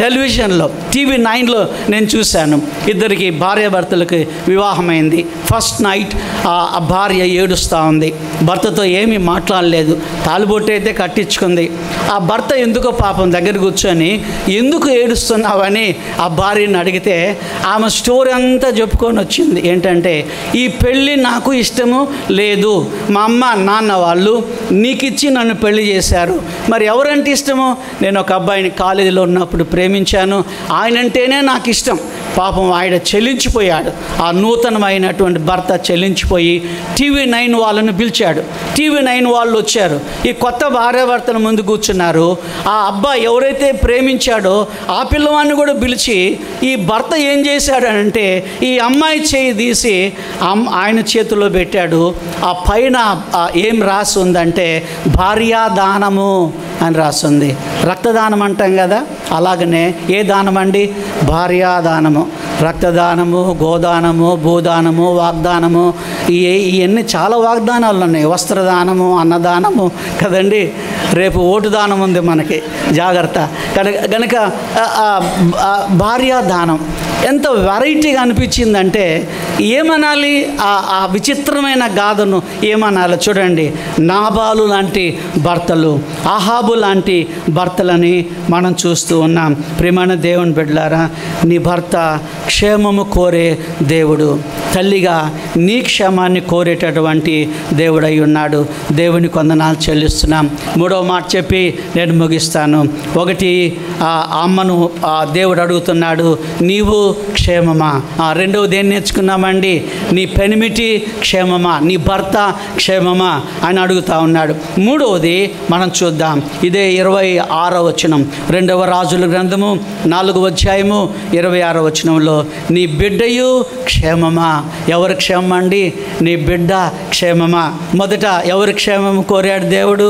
టెలివిజన్లో TV9లో నేను చూశాను. 2 భార్యాభర్తలకు వివాహమైంది, ఫస్ట్ నైట్ ఆ భార్య ఏడుస్తూ ఉంది. భర్తతో ఏమీ మాట్లాడలేదు. తాలిబొట్టు అయితే కట్టించుకుంది. ఆ భర్త ఎందుకో పాపం దగ్గర కూర్చొని ఎందుకు ఏడుస్తున్నావని ఆ భార్యని అడిగితే ఆమె స్టోరీ అంతా చెప్పుకొని వచ్చింది. ఏంటంటే, ఈ పెళ్ళి నాకు ఇష్టము లేదు, మా అమ్మ నాన్న వాళ్ళు నీకిచ్చి నన్ను పెళ్లి చేశారు. మరి ఎవరంటే ఇష్టము? నేను ఒక అబ్బాయిని కాలేజీలో ఉన్నప్పుడు ప్రేమించాను, ఆయనంటేనే నాకు ఇష్టం. పాపం ఆయన చెల్లించిపోయాడు. ఆ నూతనమైనటువంటి భర్త చెల్లించిపోయి TV9 వాళ్ళను పిలిచాడు. TV9 వాళ్ళు వచ్చారు. ఈ కొత్త భార్యాభర్తల ముందు కూర్చున్నారు. ఆ అబ్బాయి ఎవరైతే ప్రేమించాడో ఆ పిల్లవాడిని కూడా పిలిచి ఈ భర్త ఏం చేశాడనంటే ఈ అమ్మాయి చేయి తీసి ఆయన చేతిలో పెట్టాడు. ఆ పైన ఏం రాసి ఉందంటే భార్యాదానము అని రాస్తుంది. రక్తదానం అంటాం కదా, అలాగనే ఏ దానం అండి? భార్యాదానము. రక్తదానము, గోదానము, భూదానము, వాగ్దానము, ఇవన్నీ చాలా వాగ్దానాలు ఉన్నాయి. వస్త్రదానము, అన్నదానము కదండి. రేపు ఓటు దానం ఉంది మనకి, జాగ్రత్త. కనుక భార్యాదానం ఎంత వెరైటీగా అనిపించిందంటే ఏమనాలి? ఆ విచిత్రమైన గాథను ఏమనాలి చూడండి. నాబాలు లాంటి భర్తలు, ఆహాబు లాంటి భర్తలని మనం చూస్తూ ఉన్నాం. ప్రియమైన దేవుని బిడ్డలారా, నీ భర్త క్షేమము కోరే దేవుడు. తల్లిగా నీ క్షేమాన్ని కోరేటటువంటి దేవుడై ఉన్నాడు. దేవుని వందనాలు చెల్లిస్తున్నాం. మూడవ మాట చెప్పి నేను ముగిస్తాను. ఒకటి, అమ్మను దేవుడు అడుగుతున్నాడు, నీవు క్షేమమా? రెండవది ఏం నేర్చుకున్నామండి? నీ పెనిమిటి క్షేమమా, నీ భర్త క్షేమమా అని అడుగుతా ఉన్నాడు. మూడవది మనం చూద్దాం. ఇదే 26వ వచనం, 2వ రాజుల గ్రంథము 4వ అధ్యాయము 26వ వచనంలో, నీ బిడ్డయు క్షేమమా. ఎవరు క్షేమం అండి? నీ బిడ్డ క్షేమమా. మొదట ఎవరి క్షేమం కోరాడు దేవుడు?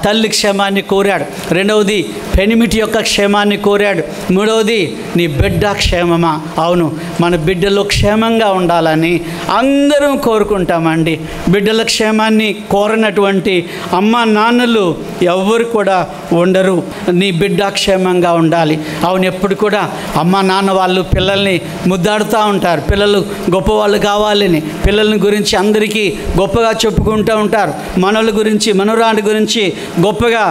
తల్లి క్షేమాన్ని కోరాడు. రెండవది పెనిమిటి యొక్క క్షేమాన్ని కోరాడు. మూడవది నీ బిడ్డ క్షేమమా. అవును, మన బిడ్డలు క్షేమంగా ఉండాలని అందరం కోరుకుంటామండి. బిడ్డల క్షేమాన్ని కోరనటువంటి అమ్మ నాన్నలు ఎవరు కూడా ఉండరు. నీ బిడ్డ క్షేమంగా ఉండాలి. అవును, ఎప్పుడు కూడా అమ్మ నాన్న వాళ్ళు పిల్లల్ని ముద్దాడుతూ ఉంటారు. పిల్లలు గొప్పవాళ్ళు కావాలని పిల్లల్ని గురించి అందరికీ గొప్పగా చెప్పుకుంటూ ఉంటారు. మనల గురించి, మనవరాడి గురించి గొప్పగా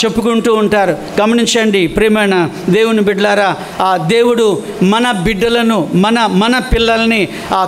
చెప్పుకుంటూ ఉంటారు. గమనించండి ప్రియమైన దేవుని బిడ్డలారా, ఆ దేవుడు మన బిడ్డలను, మన పిల్లల్ని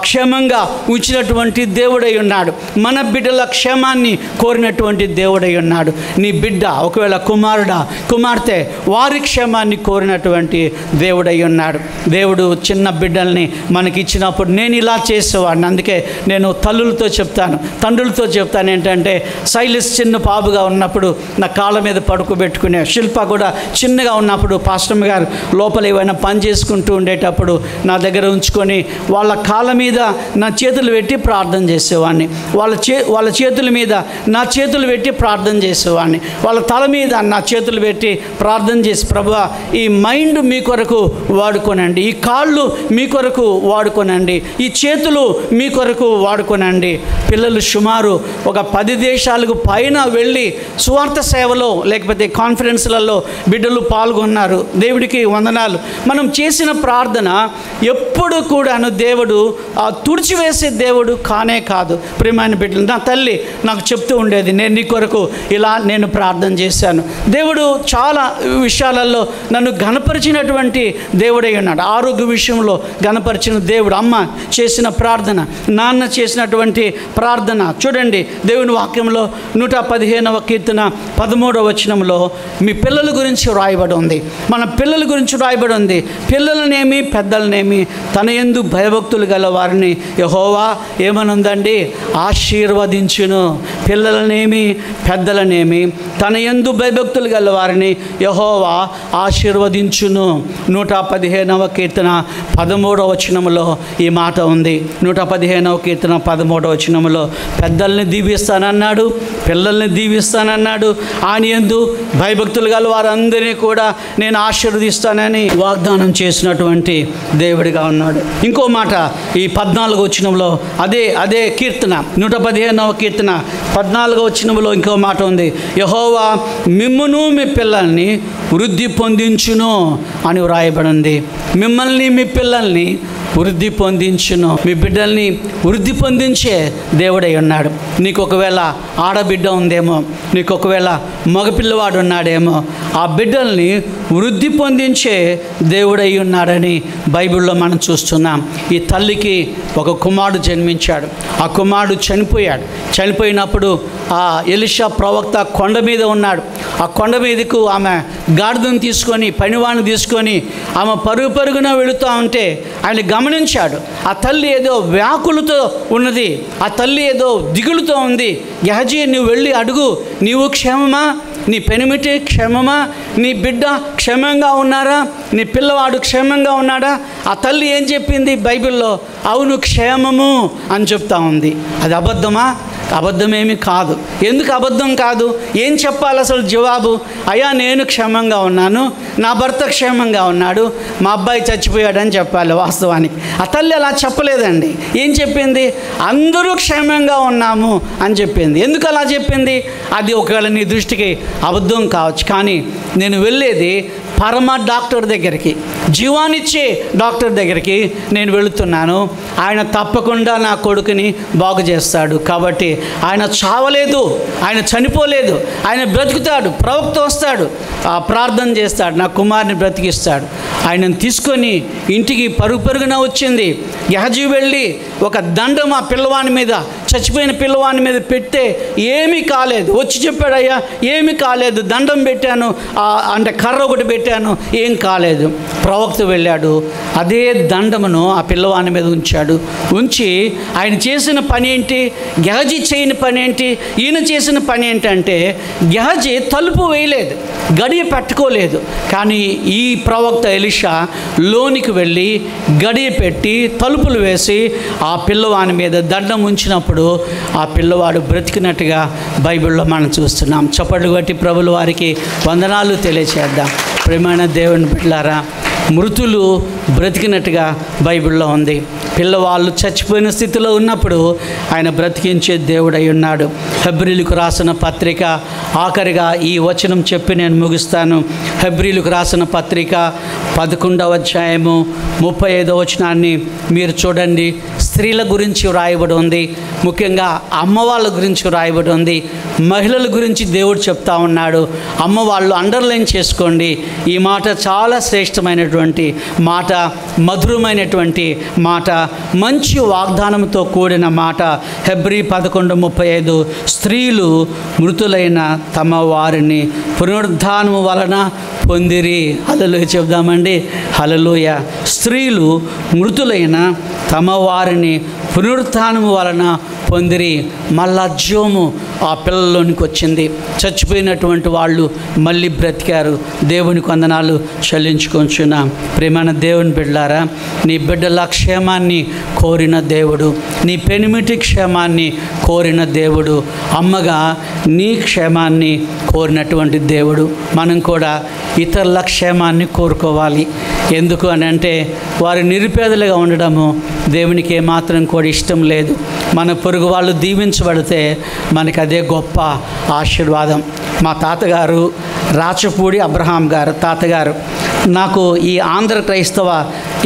క్షేమంగా ఉంచినటువంటి దేవుడై ఉన్నాడు. మన బిడ్డల క్షేమాన్ని కోరినటువంటి దేవుడై ఉన్నాడు. నీ బిడ్డ ఒకవేళ కుమారుడా, కుమార్తె, వారి క్షేమాన్ని కోరినటువంటి దేవుడై ఉన్నాడు. దేవుడు చిన్న బిడ్డల్ని మనకి ఇచ్చినప్పుడు నేను ఇలా చేసేవాడిని. అందుకే నేను తల్లులతో చెప్తాను, తండ్రులతో చెప్తాను ఏంటంటే, శైలిస్ చిన్న పాపుగా ఉన్నప్పుడు నా కాళ్ళ మీద పడుకోబెట్టుకునే, శిల్ప కూడా చిన్నగా ఉన్నప్పుడు పాస్టమ్ గారు లోపల ఏమైనా పని చేసుకుంటూ ఉండేటప్పుడు నా దగ్గర ఉంచుకొని వాళ్ళ కాళ్ళ మీద నా చేతులు పెట్టి ప్రార్థన చేసేవాడిని. వాళ్ళ చేతుల మీద నా చేతులు పెట్టి ప్రార్థన చేసేవాడిని. వాళ్ళ తల మీద నా చేతులు పెట్టి ప్రార్థన చేసి, ప్రభువా ఈ మైండ్ మీ కొరకు వాడుకోనండి, ఈ కాళ్ళు మీ కొరకు వాడుకోనండి, ఈ చేతులు మీ కొరకు వాడుకోనండి. పిల్లలు సుమారు ఒక 10 దేశాలకు పైన వెళ్ళి సువార్త సేవలో లేకపోతే కాన్ఫరెన్స్లలో బిడ్డలు పాల్గొన్నారు. దేవుడికి వందనాలు. మనం చేసిన ప్రార్థన ఎప్పుడు కూడాను దేవుడు తుడిచివేసే దేవుడు కానే కాదు. ప్రియమైన బిడ్డలు, నా తల్లి నాకు చెప్తూ ఉండేది, నేను నీ కొరకు ఇలా నేను ప్రార్థన చేశాను. దేవుడు చాలా విషయాలలో నన్ను ఘనపరిచినటువంటి దేవుడై ఉన్నాడు. ఆరోగ్య విషయంలో ఘనపరిచిన దేవుడు. అమ్మ చేసిన ప్రార్థన, నాన్న చేసినటువంటి ప్రార్థన చూడండి. దేవుని వాక్యంలో 115వ కీర్తన 13వ వచనంలో మీ పిల్లల గురించి రాయబడి ఉంది. మన పిల్లల గురించి రాయబడి ఉంది. పిల్లలనేమి పెద్దలనేమి తన యందు భయభక్తులు గల వారిని యెహోవా ఏమనుందండి? ఆశీర్వదించును. పిల్లలనేమి పెద్దలనేమి తన యందు భయభక్తులు గల వారిని యెహోవా ఆశీర్వదించును. 115వ కీర్తన 13వ వచనంలో ఈ మాట ఉంది. 115వ కీర్తన 13వ వచనంలో పెద్దల్ని దీవిస్తానన్నాడు, పిల్లల్ని దీవిస్తానన్నాడు. ఆయన యందు భయభక్తులు గల వారందరినీ కూడా నేను ఆశీర్వదిస్తానని వాగ్దానం చేసినటువంటి దేవుడిగా ఉన్నాడు. ఇంకో మాట ఈ 14వ వచనంలో అదే కీర్తన 115వ కీర్తన 14వ వచనంలో ఇంకో మాట ఉంది. యెహోవా మిమ్మును మీ పిల్లల్ని వృద్ధి పొందించును అని వ్రాయబడింది. మిమ్మల్ని మీ పిల్లల్ని వృద్ధి పొందించును. మీ బిడ్డల్ని వృద్ధి పొందించే దేవుడై ఉన్నాడు. నీకు ఒకవేళ ఆడబిడ్డ ఉందేమో, నీకు ఒకవేళ మగపిల్లవాడు ఉన్నాడేమో, ఆ బిడ్డల్ని వృద్ధి పొందించే దేవుడై ఉన్నాడని బైబిల్లో మనం చూస్తున్నాం. ఈ తల్లికి ఒక కుమారుడు జన్మించాడు. ఆ కుమారుడు చనిపోయినప్పుడు ఆ ఎలీషా ప్రవక్త కొండ మీద ఉన్నాడు. ఆ కొండ మీదకు ఆమె గాడిదను తీసుకొని, పనివాడిని తీసుకొని ఆమె పరుగున వెళుతూ ఉంటే ఆయన గమనించాడు. ఆ తల్లి ఏదో వ్యాకులతో ఉన్నది, ఆ తల్లి ఏదో దిగులుతో ఉంది. గెహజీ, నువ్వు వెళ్ళి అడుగు, నీవు క్షేమమా, నీ పెనిమిటి క్షేమమా, నీ బిడ్డ క్షేమంగా ఉన్నారా, నీ పిల్లవాడు క్షేమంగా ఉన్నాడా? ఆ తల్లి ఏం చెప్పింది బైబిల్లో? అవును, క్షేమము అని చెప్తా ఉంది. అది అబద్ధమా? అబద్ధమేమి కాదు. ఎందుకు అబద్ధం కాదు? ఏం చెప్పాలి అసలు జవాబు? అయ్యా, నేను క్షేమంగా ఉన్నాను, నా భర్త క్షేమంగా ఉన్నాడు, మా అబ్బాయి చచ్చిపోయాడని చెప్పాలి. వాస్తవానికి ఆ తల్లి అలా చెప్పలేదండి. ఏం చెప్పింది? అందరూ క్షేమంగా ఉన్నాము అని చెప్పింది. ఎందుకు అలా చెప్పింది? అది ఒకవేళ నీ దృష్టికి అబద్ధం కావచ్చు, కానీ నేను వెళ్ళేది పరమ డాక్టర్ దగ్గరికి, జీవాన్నిచ్చే డాక్టర్ దగ్గరికి నేను వెళుతున్నాను. ఆయన తప్పకుండా నా కొడుకుని బాగు చేస్తాడు. కాబట్టి ఆయన చావలేదు, ఆయన చనిపోలేదు, ఆయన బ్రతుకుతాడు. ప్రవక్త వస్తాడు, ప్రార్థన చేస్తాడు, నా కుమారుని బ్రతికిస్తాడు. ఆయనను తీసుకొని ఇంటికి పరుగున వచ్చింది. గెహజీ వెళ్ళి ఒక దండం ఆ పిల్లవాని మీద, చచ్చిపోయిన పిల్లవాని మీద పెడితే ఏమీ కాలేదు. వచ్చి చెప్పాడు, అయ్యా ఏమీ కాలేదు, దండం పెట్టాను, అంటే కర్ర ఒకటి పెట్టాను, ఏం కాలేదు. ప్రవక్త వెళ్ళాడు, అదే దండమును ఆ పిల్లవాని మీద ఉంచి ఆయన చేసిన పని ఏంటి? గెహజీ చేయని పని ఏంటి? ఈయన చేసిన పని ఏంటంటే, గెహజీ తలుపు వేయలేదు, గడియ పెట్టుకోలేదు. కానీ ఈ ప్రవక్త ఎలీషా లోనికి వెళ్ళి గడియ పెట్టి తలుపులు వేసి ఆ పిల్లవాని మీద దండం ఉంచినప్పుడు ఆ పిల్లవాడు బ్రతికినట్టుగా బైబిల్లో మనం చూస్తున్నాం. చప్పట్లు కొట్టి ప్రభుల వారికి వందనాలు తెలియచేద్దాం. ప్రియమైన దేవుని బిడ్డలారా, మృతులు బ్రతికినట్టుగా బైబిల్లో ఉంది. పిల్లవాళ్ళు చచ్చిపోయిన స్థితిలో ఉన్నప్పుడు ఆయన బ్రతికించే దేవుడై ఉన్నాడు. హెబ్రీలకు రాసిన పత్రిక ఆఖరిగా ఈ వచనం చెప్పి నేను ముగిస్తాను. హెబ్రీలకు రాసిన పత్రిక 11వ అధ్యాయము 35వ వచనాన్ని మీరు చూడండి. స్త్రీల గురించి వ్రాయబడి ఉంది, ముఖ్యంగా అమ్మ వాళ్ళ గురించి వ్రాయబడి ఉంది. మహిళల గురించి దేవుడు చెప్తా ఉన్నాడు. అమ్మ వాళ్ళు అండర్లైన్ చేసుకోండి. ఈ మాట చాలా శ్రేష్టమైనటువంటి మాట, మధురమైనటువంటి మాట, మంచి వాగ్దానంతో కూడిన మాట. హెబ్రీ 11:35 స్త్రీలు మృతులైన తమ వారిని పునరుద్ధానము వలన పొందిరి. హల్లెలూయా చెప్దామండి. హల్లెలూయా. స్త్రీలు మృతులైన తమ వారిని పునరుత్థానము వలన పొందిరి. మళ్ళా జీవము ఆ పిల్లల్లోనికి వచ్చింది. చచ్చిపోయినటువంటి వాళ్ళు మళ్ళీ బ్రతికారు. దేవునికి వందనాలు చెల్లించుకొంచున్నాం. ప్రేమైన దేవుని బిడ్డలారా, నీ బిడ్డల క్షేమాన్ని కోరిన దేవుడు, నీ పెనిమిటి క్షేమాన్ని కోరిన దేవుడు, అమ్మగా నీ క్షేమాన్ని కోరినటువంటి దేవుడు. మనం కూడా ఇతరుల క్షేమాన్ని కోరుకోవాలి. ఎందుకు అని అంటే, వారు నిరుపేదలుగా ఉండడము దేవునికి ఏమాత్రం కూడా ఇష్టం లేదు. మన పొరుగు వాళ్ళు దీవించబడితే మనకి అదే గొప్ప ఆశీర్వాదం. మా తాతగారు రాచపూడి అబ్రహాం గారు తాతగారు నాకు ఈ ఆంధ్ర క్రైస్తవ,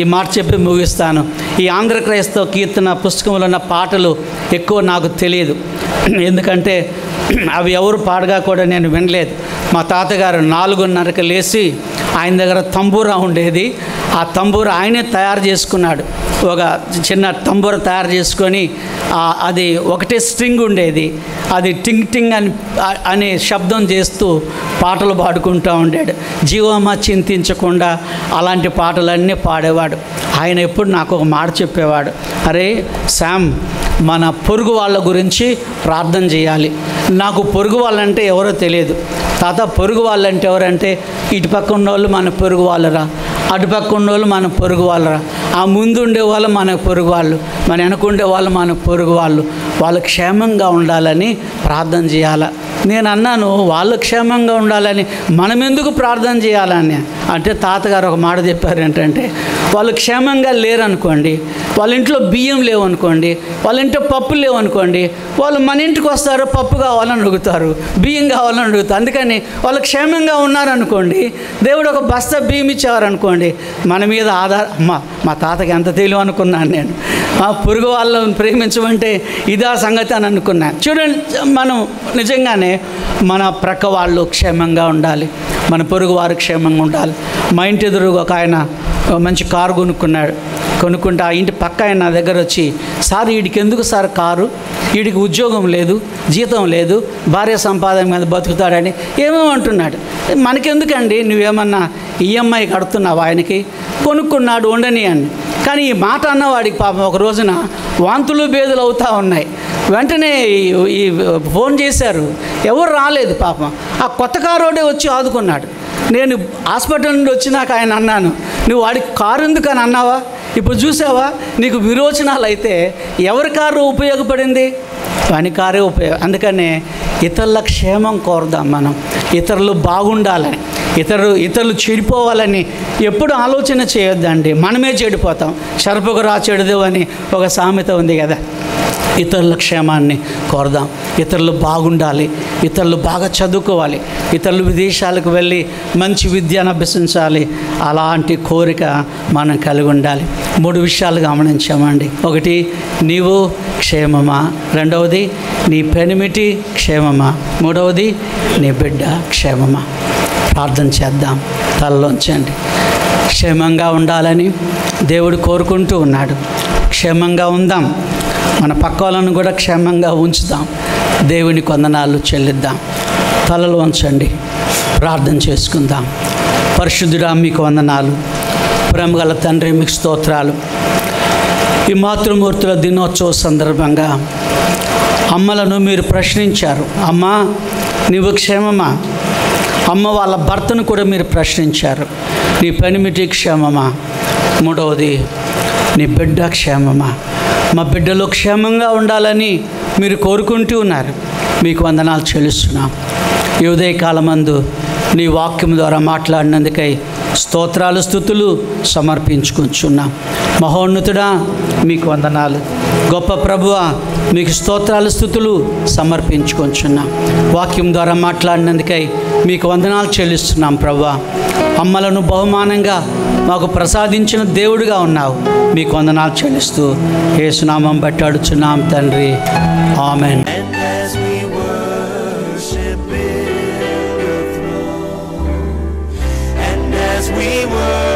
ఈ మాట చెప్పి ముగిస్తాను, ఈ ఆంధ్ర క్రైస్తవ కీర్తన పుస్తకంలో ఉన్న పాటలు ఎక్కువ నాకు తెలియదు. ఎందుకంటే అవి ఎవరు పాడగా కూడా నేను వినలేదు. మా తాతగారు 4:30కి లేచి, ఆయన దగ్గర తంబూరా ఉండేది, ఆ తంబూరా ఆయనే తయారు చేసుకున్నాడు. ఒక చిన్న తంబూర తయారు చేసుకొని అది ఒకటే స్ట్రింగ్ ఉండేది, అది టింగ్ టింగ్ అని శబ్దం చేస్తూ పాటలు పాడుకుంటూ ఉండాడు. జీవమా చింతించకుండా అలాంటి పాటలన్నీ పాడేవాడు. ఆయన ఎప్పుడు నాకు ఒక మాట చెప్పేవాడు, అరే శామ్, మన పొరుగు వాళ్ళ గురించి ప్రార్థన చేయాలి. నాకు పొరుగు వాళ్ళంటే ఎవరో తెలియదు. తాత, పొరుగు వాళ్ళంటే ఎవరంటే, ఇటుపక్క ఉన్నవాళ్ళు మన పొరుగు వాళ్ళరా, అటుపక్క ఉన్నవాళ్ళు మన పొరుగు వాళ్ళరా, ఆ ముందు ఉండేవాళ్ళు మన పొరుగు వాళ్ళు, మన వెనక ఉండేవాళ్ళు మన పొరుగు వాళ్ళు, వాళ్ళు క్షేమంగా ఉండాలని ప్రార్థన చేయాలి. నేను అన్నాను, వాళ్ళు క్షేమంగా ఉండాలని మనం ఎందుకు ప్రార్థన చేయాలని అంటే, తాతగారు ఒక మాట చెప్పారు ఏంటంటే, వాళ్ళు క్షేమంగా లేరనుకోండి, వాళ్ళ ఇంట్లో బియ్యం లేవనుకోండి, వాళ్ళ ఇంట్లో పప్పు లేవనుకోండి, వాళ్ళు మన ఇంటికి వస్తారు, పప్పు కావాలని అడుగుతారు, బియ్యం కావాలని అడుగుతారు. అందుకని వాళ్ళు క్షేమంగా ఉన్నారనుకోండి, దేవుడు ఒక బస్తా బియ్యం ఇచ్చేవారనుకోండి, మన మీద మా తాతకి ఎంత తెలివి అనుకున్నాను నేను. పొరుగు వాళ్ళని ప్రేమించమంటే ఇదా సంగతి అని అనుకున్నాను. చూడండి, మనం నిజంగానే మన ప్రక్క వాళ్ళు క్షేమంగా ఉండాలి, మన పొరుగు వారు క్షేమంగా ఉండాలి. మా ఇంటి ఎదురుగా ఒక ఆయన మంచి కారు కొనుక్కుంటే ఆ ఇంటి పక్క ఆయన నా దగ్గర వచ్చి, సార్ వీడికి ఎందుకు సార్ కారు, వీడికి ఉద్యోగం లేదు, జీతం లేదు, భార్య సంపాదన మీద బతుకుతాడని ఏమేమంటున్నాడు. మనకెందుకండి, నువ్వేమన్నా ఈఎంఐ కడుతున్నావు, ఆయనకి కొనుక్కున్నాడు ఉండని అని. కానీ ఈ మాట అన్నవాడికి పాపం ఒక రోజున వాంతులు బేదులు అవుతూ ఉన్నాయి. వెంటనే ఈ ఫోన్ చేశారు, ఎవరు రాలేదు పాపం. ఆ కొత్త కారోడే వచ్చి ఆదుకున్నాడు. నేను హాస్పిటల్ నుండి వచ్చినాక ఆయన అన్నాను, నువ్వు వాడికి కారు ఎందుకని అన్నావా, ఇప్పుడు చూసావా నీకు విరోచనాలు అయితే ఎవరి కారు ఉపయోగపడింది, వాని కారే ఉపయోగం. అందుకనే ఇతరుల క్షేమం కోరుదాం మనం, ఇతరులు బాగుండాలని, ఇతరులు చెడిపోవాలని ఎప్పుడు ఆలోచన చేయొద్దండి. మనమే చెడిపోతాం. సర్పకు రా చెడదు అని ఒక సామెత ఉంది కదా. ఇతరుల క్షేమాన్ని కోరదాం, ఇతరులు బాగుండాలి, ఇతరులు బాగా చదువుకోవాలి, ఇతరులు విదేశాలకు వెళ్ళి మంచి విద్యను అభ్యసించాలి. అలాంటి కోరిక మనం కలిగి ఉండాలి. 3 విషయాలు గమనించామండి. ఒకటి, నీవు క్షేమమా. రెండవది, నీ పెనిమిటి క్షేమమా. మూడవది, నీ బిడ్డ క్షేమమా. ప్రార్థన చేద్దాం, తలలోంచండి. క్షేమంగా ఉండాలని దేవుడు కోరుకుంటూ ఉన్నాడు. క్షేమంగా ఉందాం, మన పక్క వాళ్ళను కూడా క్షేమంగా ఉంచుదాం. దేవుని వందనాలు చెల్లిద్దాం. తలలు వంచండి, ప్రార్థన చేసుకుందాం. పరిశుద్ధుడా, మీకు వందనాలు. ప్రేమగల తండ్రి, మీకు స్తోత్రాలు. ఈ మాతృమూర్తుల దినోత్సవ సందర్భంగా అమ్మలను మీరు ప్రశ్నించారు. అమ్మా, నీవు క్షేమమా? అమ్మ వాళ్ళ భర్తను కూడా మీరు ప్రశ్నించారు. నీ పెనిమిటి క్షేమమా? మూడవది, నీ బిడ్డ క్షేమమా? మా బిడ్డలు క్షేమంగా ఉండాలని మీరు కోరుకుంటూ ఉన్నారు. మీకు వందనాలు చెల్లిస్తున్నాం. ఈ ఉదయకాలమందు నీ వాక్యం ద్వారా మాట్లాడినందుకై స్తోత్రాలు, స్తుతులు సమర్పించుకుంటున్నాం. మహోన్నతుడా, మీకు వందనాలు. గొప్ప ప్రభువా, మీకు స్తోత్రాలు, స్తుతులు సమర్పించుకుంటున్నాం. వాక్యం ద్వారా మాట్లాడినందుకై మీకు వందనాలు చెల్లిస్తున్నాం. ప్రభువా, అమ్మలను బహుమానంగా మాకు ప్రసాదించిన దేవుడిగా ఉన్నావు. మీకు వందనాలు చెల్లిస్తూ యేసునామం బట్టి అడుచున్నాం తండ్రి, ఆమెన్. We were